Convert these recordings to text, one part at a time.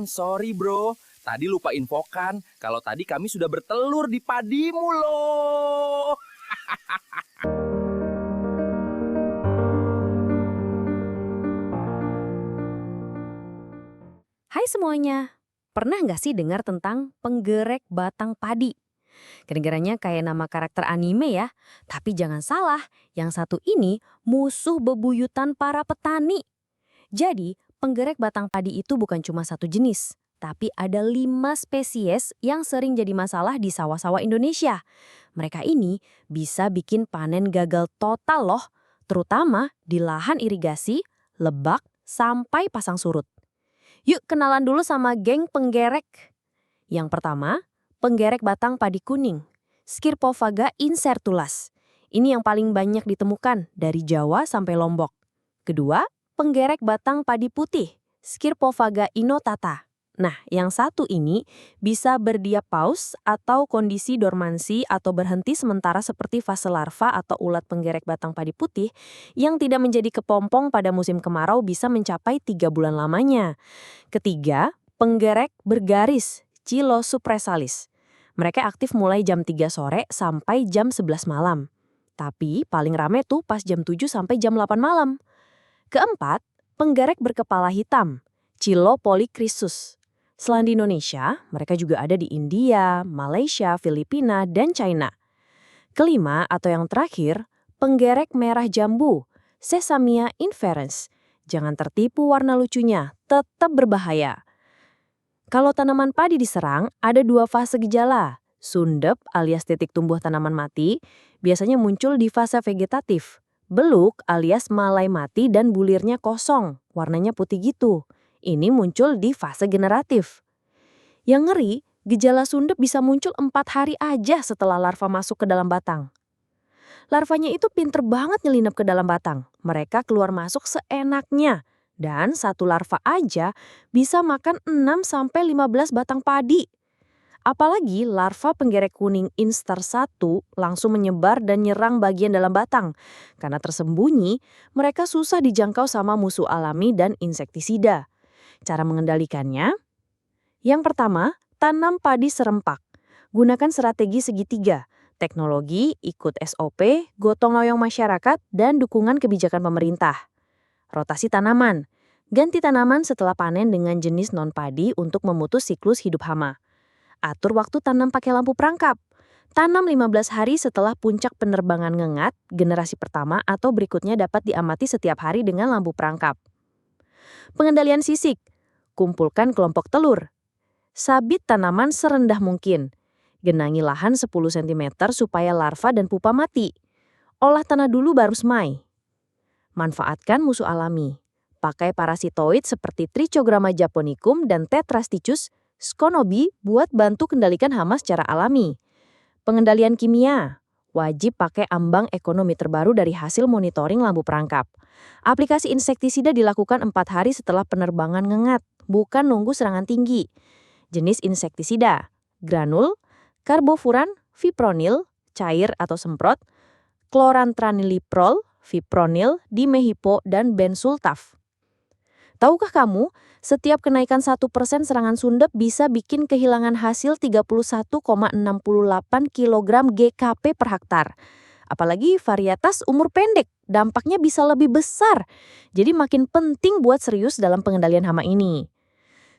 Sorry bro, tadi lupa infokan kalau tadi kami sudah bertelur di padimu loh. Hai semuanya, pernah nggak sih dengar tentang penggerek batang padi? Kedengarannya kayak nama karakter anime ya, tapi jangan salah, yang satu ini musuh bebuyutan para petani. Jadi, penggerek batang padi itu bukan cuma satu jenis, tapi ada 5 spesies yang sering jadi masalah di sawah-sawah Indonesia. Mereka ini bisa bikin panen gagal total loh, terutama di lahan irigasi, lebak, sampai pasang surut. Yuk kenalan dulu sama geng penggerek. Yang pertama, penggerek batang padi kuning, Skirpophaga incertulas. Ini yang paling banyak ditemukan dari Jawa sampai Lombok. Kedua, penggerek batang padi putih, Skirpophaga inotata. Nah, yang satu ini bisa berdiapaus atau kondisi dormansi atau berhenti sementara seperti fase larva atau ulat penggerek batang padi putih yang tidak menjadi kepompong pada musim kemarau bisa mencapai 3 bulan lamanya. Ketiga, penggerek bergaris, Chilosupressalis. Mereka aktif mulai jam 3 sore sampai jam 11 malam. Tapi paling rame tuh pas jam 7 sampai jam 8 malam. Keempat, penggerek berkepala hitam, Chilopolychrysus. Selain di Indonesia, mereka juga ada di India, Malaysia, Filipina, dan China. Kelima atau yang terakhir, penggerek merah jambu, Sesamia inferens. Jangan tertipu warna lucunya, tetap berbahaya. Kalau tanaman padi diserang, ada 2 fase gejala. Sundep alias titik tumbuh tanaman mati, biasanya muncul di fase vegetatif. Beluk alias malai mati dan bulirnya kosong, warnanya putih gitu. Ini muncul di fase generatif. Yang ngeri, gejala sundep bisa muncul 4 hari aja setelah larva masuk ke dalam batang. Larvanya itu pinter banget nyelinap ke dalam batang. Mereka keluar masuk seenaknya. Dan satu larva aja bisa makan 6-15 batang padi. Apalagi larva penggerek kuning instar 1 langsung menyebar dan nyerang bagian dalam batang. Karena tersembunyi, mereka susah dijangkau sama musuh alami dan insektisida. Cara mengendalikannya? Yang pertama, tanam padi serempak. Gunakan strategi segitiga. Teknologi, ikut SOP, gotong royong masyarakat, dan dukungan kebijakan pemerintah. Rotasi tanaman. Ganti tanaman setelah panen dengan jenis non-padi untuk memutus siklus hidup hama. Atur waktu tanam pakai lampu perangkap. Tanam 15 hari setelah puncak penerbangan ngengat, generasi pertama atau berikutnya dapat diamati setiap hari dengan lampu perangkap. Pengendalian sisik. Kumpulkan kelompok telur. Sabit tanaman serendah mungkin. Genangi lahan 10 cm supaya larva dan pupa mati. Olah tanah dulu baru semai. Manfaatkan musuh alami. Pakai parasitoid seperti Trichogramma japonicum dan Tetrastichus sconobi buat bantu kendalikan hama secara alami. Pengendalian kimia. Wajib pakai ambang ekonomi terbaru dari hasil monitoring lampu perangkap. Aplikasi insektisida dilakukan 4 hari setelah penerbangan ngengat, bukan nunggu serangan tinggi. Jenis insektisida, granul, karbofuran, fipronil, cair atau semprot, klorantraniliprol, fipronil, dimehipo, dan bensultaf. Tahukah kamu, setiap kenaikan 1% serangan sundep bisa bikin kehilangan hasil 31,68 kg GKP per hektar. Apalagi varietas umur pendek, dampaknya bisa lebih besar. Jadi makin penting buat serius dalam pengendalian hama ini.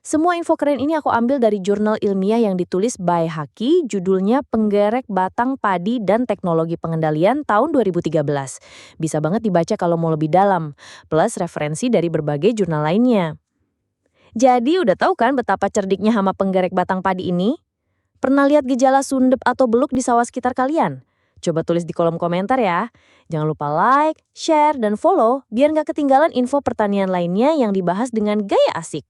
Semua info keren ini aku ambil dari jurnal ilmiah yang ditulis by Haki, judulnya Penggerek Batang Padi dan Teknologi Pengendalian tahun 2013. Bisa banget dibaca kalau mau lebih dalam, plus referensi dari berbagai jurnal lainnya. Jadi udah tahu kan betapa cerdiknya hama penggerek batang padi ini? Pernah lihat gejala sundep atau beluk di sawah sekitar kalian? Coba tulis di kolom komentar ya. Jangan lupa like, share, dan follow biar nggak ketinggalan info pertanian lainnya yang dibahas dengan gaya asik.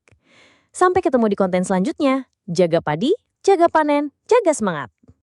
Sampai ketemu di konten selanjutnya. Jaga padi, jaga panen, jaga semangat.